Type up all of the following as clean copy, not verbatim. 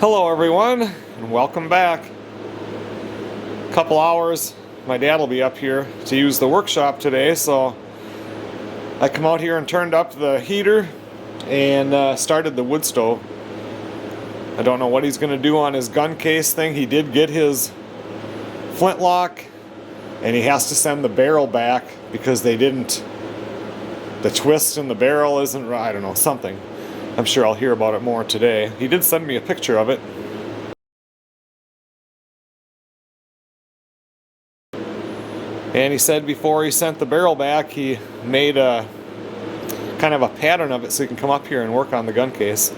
Hello everyone, and welcome back. Couple hours, my dad will be up here to use the workshop today, so I come out here and turned up the heater and started the wood stove. I don't know what he's going to do on his gun case thing. He did get his flintlock, and he has to send the barrel back because they didn't, the twist in the barrel isn't right, I don't know, something. I'm sure I'll hear about it more today. He did send me a picture of it. And he said before he sent the barrel back, he made a kind of a pattern of it so he can come up here and work on the gun case.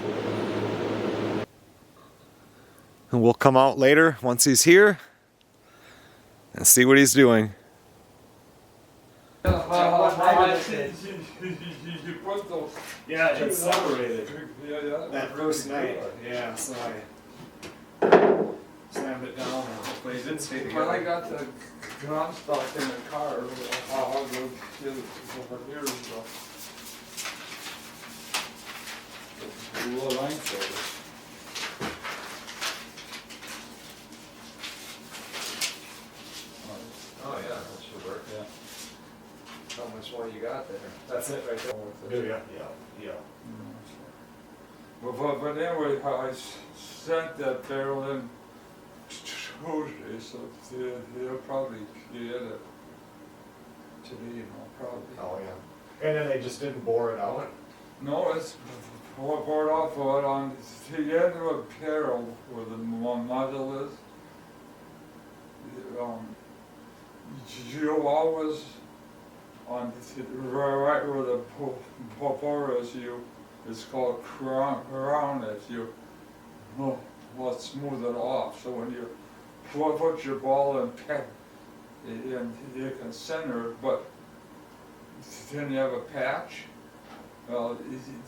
And we'll come out later once he's here and see what he's doing. Yeah, it's separated. That first night. Yeah, so I slammed it down and hopefully it did stay together. When I got the gun stock in the car, I'll go get it over here and go. A little length of it. Oh yeah, that should work. Yeah. How much more you got there? That's it right there. Do ya? Yeah. But anyway, I sent that barrel in Tuesday, so they'll probably get it today, probably. Oh yeah. And then they just didn't bore it out? No, it's bored off of it on the end of a barrel where the muzzle is. You always on right where the bore is, it's called crown it. You well, smooth it off. So when you put your ball in pet, and you can center it, but then you have a patch. Well,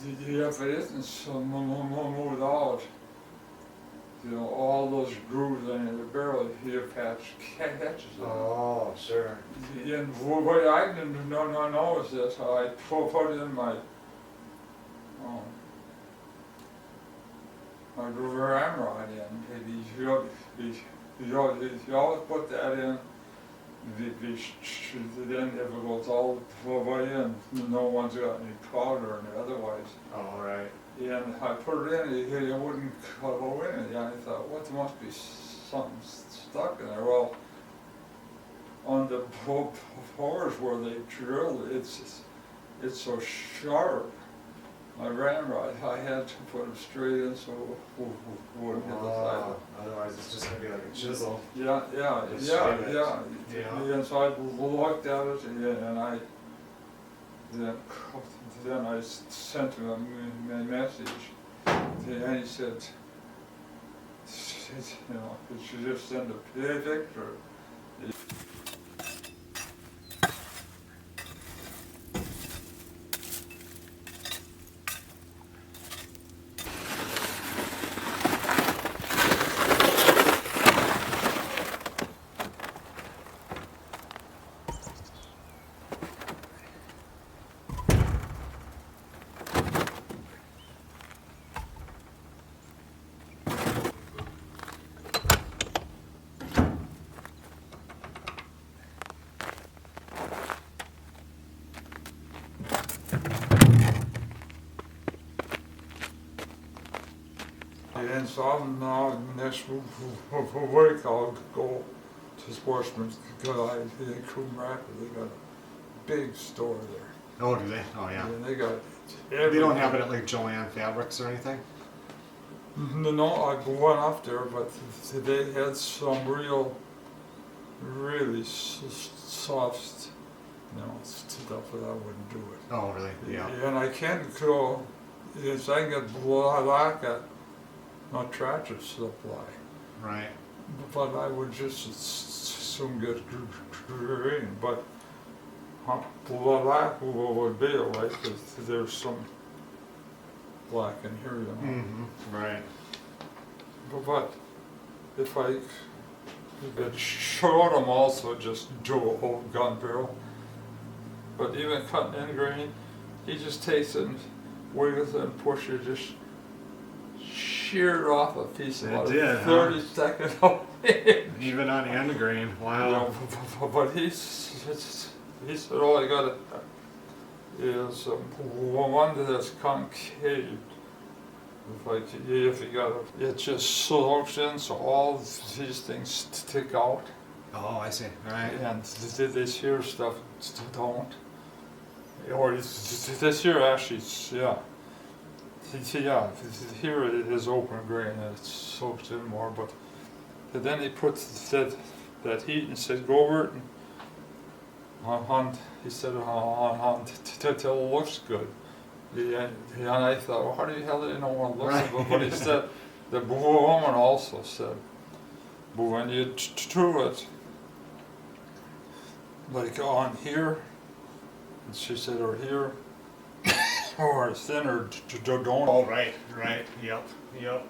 if it isn't so moved out, you know, all those grooves in the barrel, your patch catches it. Oh, sure. And what I didn't know is this, I put in my ramrod in. You always put that in. Then if it goes all the way in, no one's got any powder in it otherwise. Oh, right. And I put it in, it wouldn't go in it. And I thought, what, there must be something stuck in there. Well, on the pores where they drilled, it's so sharp. My ramrod, I had to put them straight in so it wouldn't hit the side. Otherwise it's just going to be like a chisel. Yeah. And so I looked at it and I then I sent him a message, and he said, you know, you should just send a picture. And so now next week I'll go to Sportsman's because in Coon Rapids they got a big store there. Oh, do they? Oh, yeah. And they got They don't have it at like Joanne Fabrics or anything? No, I went up there, but they had some really soft, you know, stuff that I wouldn't do it. Oh, really? Yeah. And I can't go, if I can get black at not Tractor Supply. Right. But I would just soon get green, but black would be alright because there's some black in here, you know. Mm-hmm. Right. But if I could show them also just do a whole gun barrel, but even cutting in grain, he just takes it and wiggles it and pushes it, just sheared off a piece It about did, a huh? 32nd of an inch. Even on the end grain. Wow. But he said, all you got is one that's concave. Like if you got it just soaks in, so all these things stick out, Oh, I see. Right. and this here stuff don't. Or this here actually, yeah. Yeah, here it is open grain and it soaks in more, but then he put that heat and said go over it and he said on till it looks good. Yeah, and I thought, well, how the hell do you know what it looks like? But he said, the woman also said, but when you do it, like on here, and she said, or here, or thinner, don't. Oh, right. Yep. Yeah.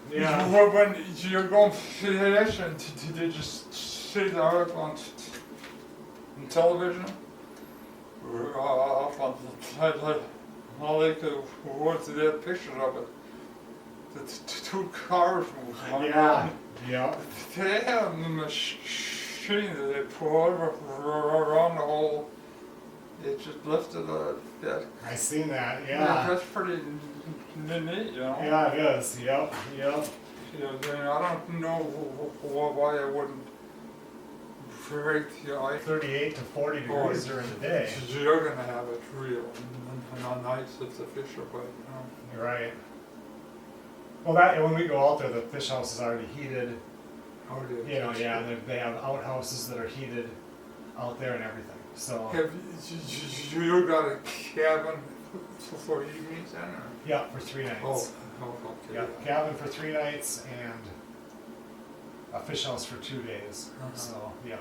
When you're going fish and did you see the article on television? Up on the woods, they had pictures of it. The two cars moving around. Yeah. They had a machine that they put around the whole. It just lifted that. I seen that. Yeah, that's pretty neat, you know. Yeah, it is. Yep. You know, I don't know why I wouldn't break the ice. 38 to 40 degrees during the day. You're gonna have it real and not nice if the fish are biting. You're right. Well, that when we go out there, the fish house is already heated. Oh, You know, yeah, they have outhouses that are heated out there and everything. So Have you got a cabin for evenings then? Or? yeah, for 3 nights. Okay. Yeah, cabin for 3 nights and a fish house for 2 days. So yeah.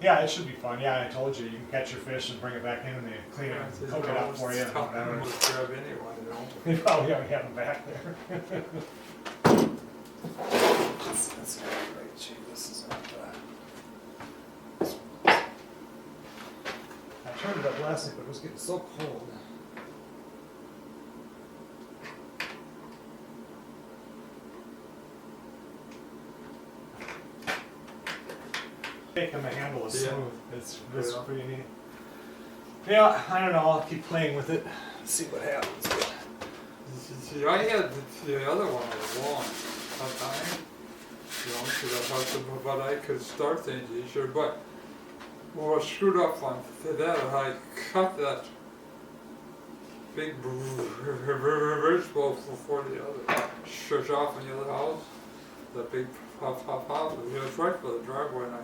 Yeah, it should be fun. Yeah, I told you, you can catch your fish and bring it back in and they clean it and cook it up for you. And whatever. Grab anyway, don't They probably already have them back there. That's great. Gee, this is not bad. I turned it up last night, but it was getting so cold. Making the handle is smooth. It's pretty neat. Yeah, I don't know. I'll keep playing with it. See what happens. See, I had the other one along time, but I could start things easier. But what was screwed up on that, I cut that big bridge bowl for the other church off in the other house. That big house. It was right for the driveway, and I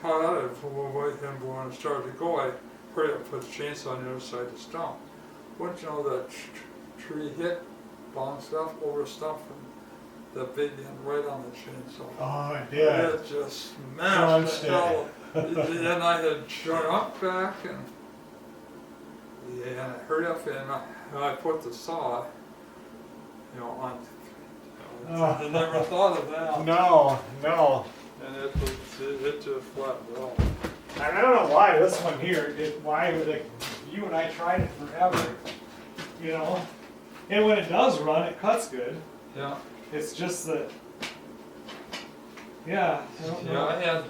cut out it with him when it started to go. I hurried up, put the chainsaw on the other side of the stump. Wouldn't you know that tree hit, bounced up over a stump, and the big end right on the chainsaw. Oh, it did. It just smashed the hell. Then I had jumped back and I hurried up and I put the saw, on. I never thought of that. No. And it just flat well. And I don't know why this one here, you and I tried it forever, and when it does run, it cuts good. Yeah. It's just that, yeah. I had,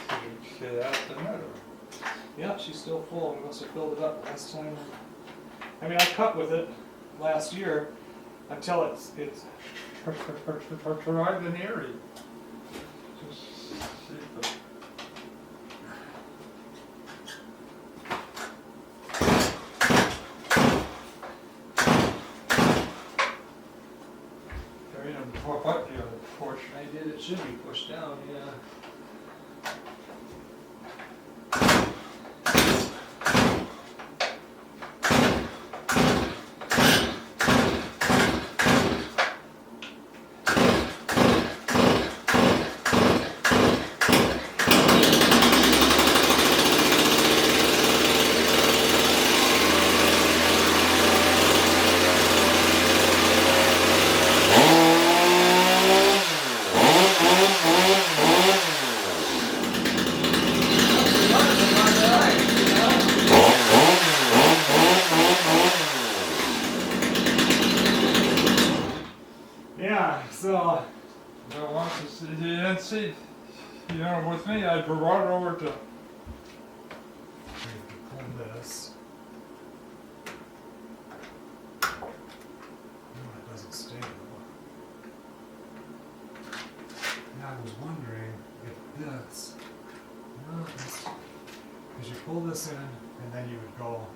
Okay, that's the matter. Yeah, she's still full. We must have filled it up last time. I mean, I cut with it last year until it's Try the Neary. Just see if it. There ain't a what the other portion. I did. It should be pushed down. Yeah. Yeah, so But once it's, you didn't see, you know, with me, I brought it over to, clean this. No, it doesn't stay though. Yeah, I was wondering if this, no, because you pull this in and then you would go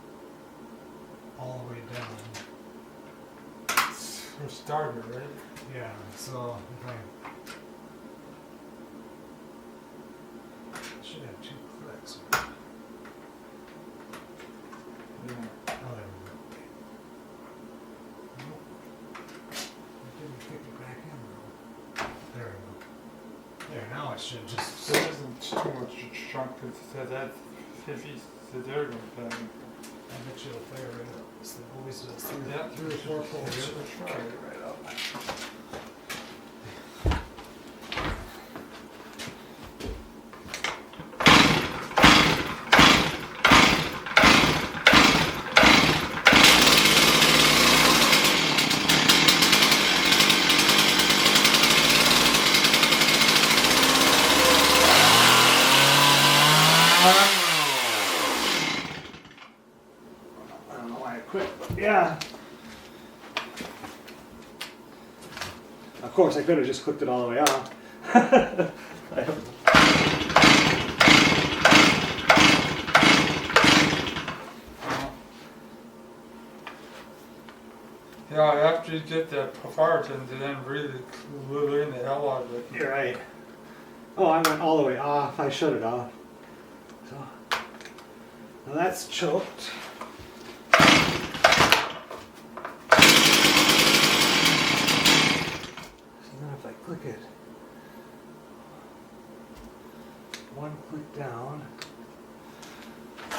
all the way down. for starter, right? Yeah, so if I should have 2 clicks. Yeah. Oh, there we go. Nope. I didn't kick it back in though. There we go. There, now it should just. There isn't too much chunk that if you, there you go. I bet you it'll fire right up. It's the always does Yeah, 3 or 4 pulls. yeah, Carry it right up. I don't know why I quit, but yeah. Of course, I could have just clicked it all the way off. I don't- Yeah, after you get that apart and then really clean the hell out of it. You're right. Oh, I went all the way off. I shut it off. So now that's choked. So then if I click it, 1 click down.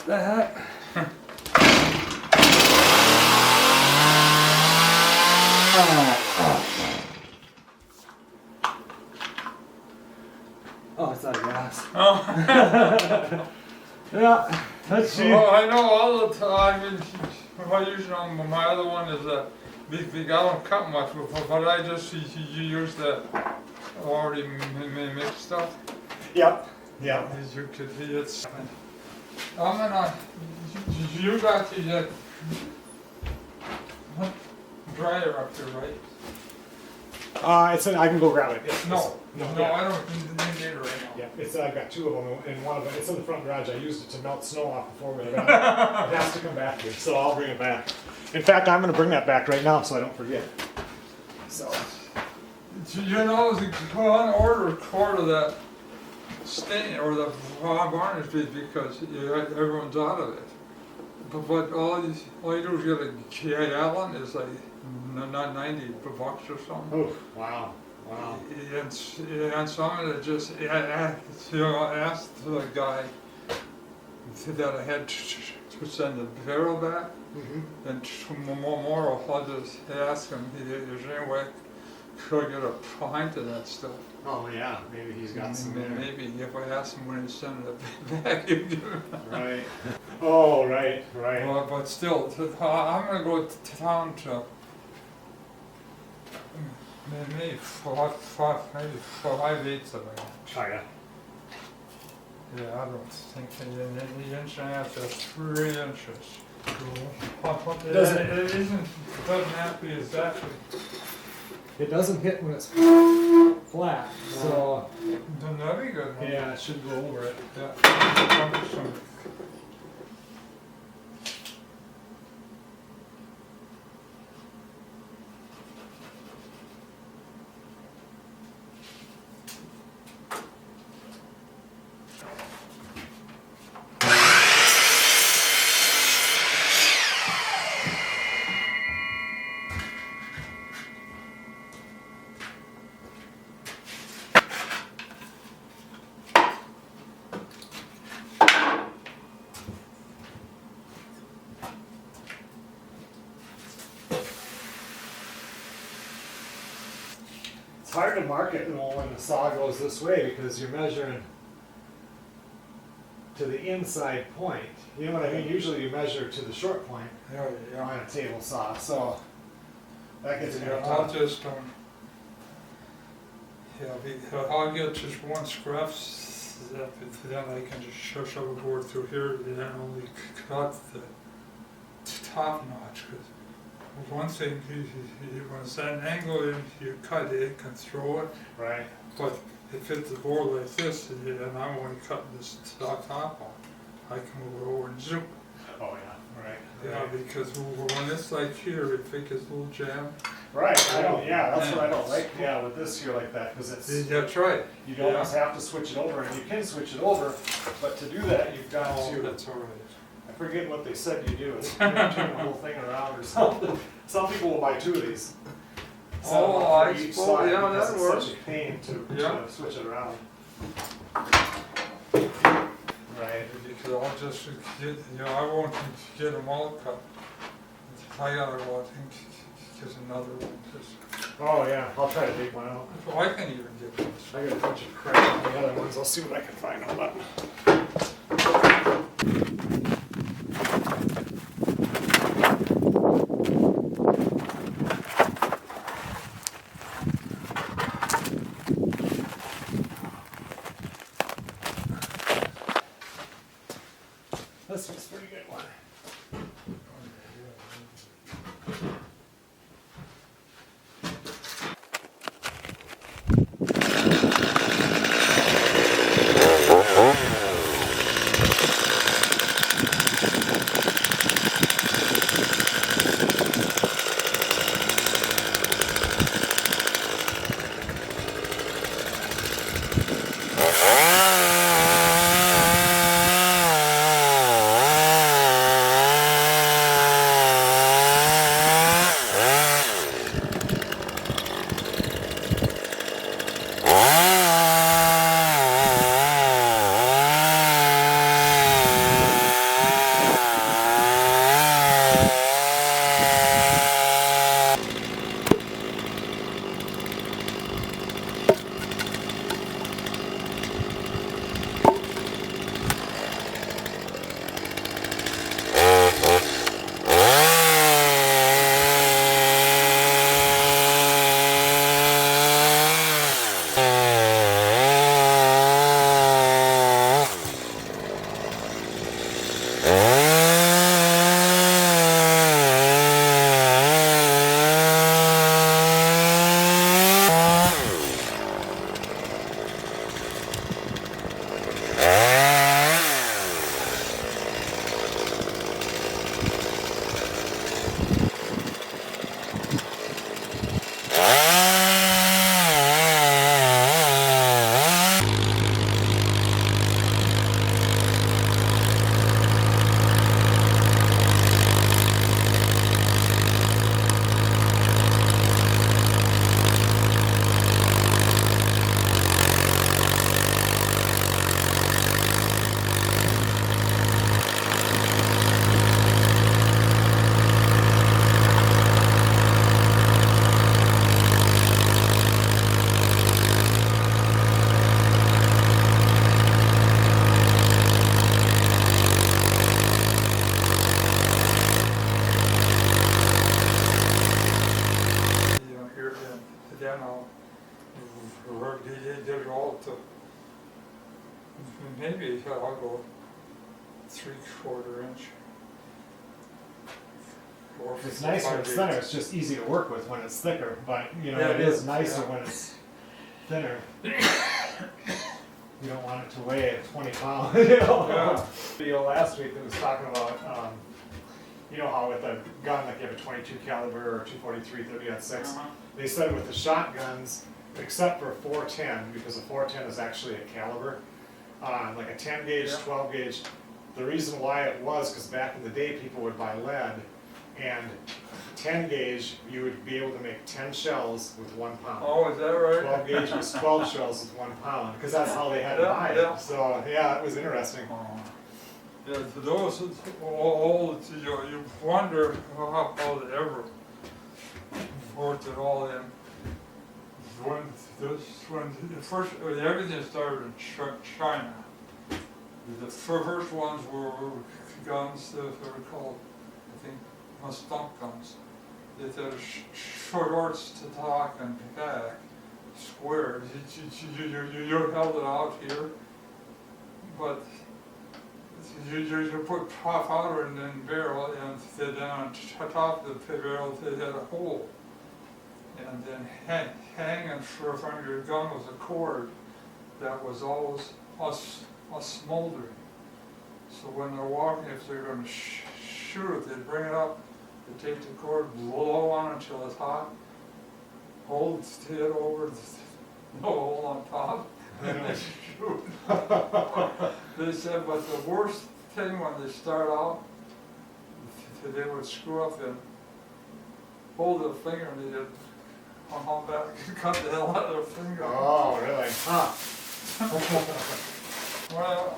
That. Oh, it's out of gas. Oh. Yeah, let's see. Well, I know all the time, and I usually on my other one is that I don't cut much, but I just you use the already mixed stuff. Yep. Yep. You could it's. I'm gonna. You got the dryer up there, right? I can go grab it. Yeah, No, yeah. I don't need it right now. Yeah, it's I've got 2 of them, and one of them it's in the front garage. I used it to melt snow off before we got it. It has to come back here, so I'll bring it back. In fact, I'm going to bring that back right now, so I don't forget. So. You know, go on order a quart of that stain or the varnish because everyone's out of it. But all you do is get a gallon is like not 90 bucks or something. Oh, wow. Wow. And some of it just asked the guy that I had to send the barrel back. Mm-hmm. And tomorrow I'll just ask him, is there any way could I get a pint of that stuff? Oh, yeah. Maybe he's got some there. Maybe if I ask him when he's sending it back, he'd give it. Right. Oh, right, right. Well, but still, I'm going to go to town to maybe 5/8 of it. Oh, yeah. Yeah, I don't think the inch and a half, that's 3 inches. It doesn't have to be exactly. It doesn't hit when it's flat, so Then that'd be good. Huh? yeah, it should go over it. Yeah. It's hard to mark it when the saw goes this way because you're measuring to the inside point. You know what I mean? Usually you measure to the short point Yeah. on a table saw, so that gets kind of I'll tough. just Yeah, I'll get just one scrap zip, and then I can just shove a board through here, and then only cut the top notch. Cause one thing, when it's at an angle, you cut it, it can throw it. Right. But if it's a board like this, and I'm only cutting this top off, I can move it over and zoom. Oh yeah. Right. Yeah, because when it's like here, if it gets a little jammed. Right. I don't. Yeah, that's what I don't like. Yeah, with this here like that, because it's. That's right. You almost have to switch it over, and you can switch it over, but to do that, you've got to. That's all right. I forget what they said you do. It's turn the whole thing around or something. Some people will buy two of these. Oh, I each suppose, side yeah, because that it's works. such a pain to switch it around. Right. Because I'll just get, I won't get them all cut. I gotta go out and get another one. Oh yeah, I'll try to take one out. So I can even get this. I got a bunch of crap on the other ones. I'll see what I can find on that. This was a pretty good one. Then I'll get it all to, maybe I'll go 3/4 inch. Or It's nice when it's thinner. It's just easy to work with when it's thicker, but you know it is nicer when it's thinner. You don't want it to weigh 20 pounds. You know. Yeah. Video last week that was talking about, you know how with a gun like you have a 22 caliber or 243 30-06, they said with the shotguns, except for 410, because the 410 is actually a caliber, like a 10 gauge, 12 gauge. The reason why it was because back in the day people would buy lead, and 10 gauge you would be able to make 10 shells with 1 pound. Oh, is that right? 12 gauge was 12 shells with 1 pound, because that's how they had to buy it. So yeah, it was interesting. Yeah, to those old, you wonder how they ever worked it all in. When everything started in China, the first ones were guns that were called, I think, stump guns. They had short stock and back, square. You held it out here, but you put powder in the barrel, and then on top of the barrel they had a hole. And then hanging from your gun was a cord that was always smoldering. So when they're walking, if they're going to shoot it, they'd bring it up, they'd take the cord, blow on it until it's hot, hold it over the hole on top, and they shoot. They said, but the worst thing when they start out, they would screw up and hold their finger and they'd come back and cut the hell out of their finger. Oh, really? Huh. Well,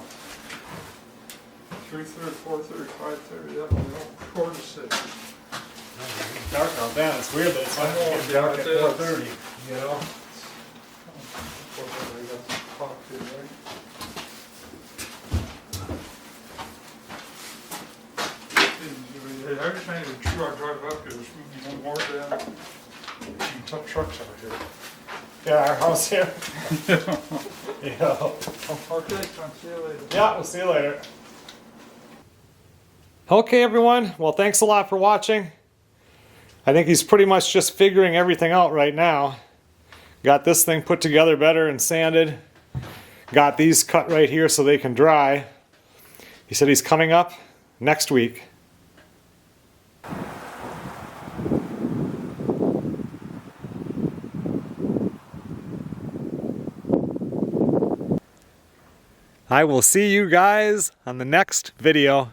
3:30, 4:30, 5:30, yeah, we don't quarter to 6. It's dark out then. It's weird that it's I know, getting dark yeah, at it is. 4:30. You know? I got some coffee, right? Every time you drive up here, there's more than tough trucks out here. Yeah, our house here. Yeah. Okay, I'll see you later. Yeah, we'll see you later. Okay, everyone. Well, thanks a lot for watching. I think he's pretty much just figuring everything out right now. Got this thing put together better and sanded. Got these cut right here so they can dry. He said he's coming up next week. I will see you guys on the next video.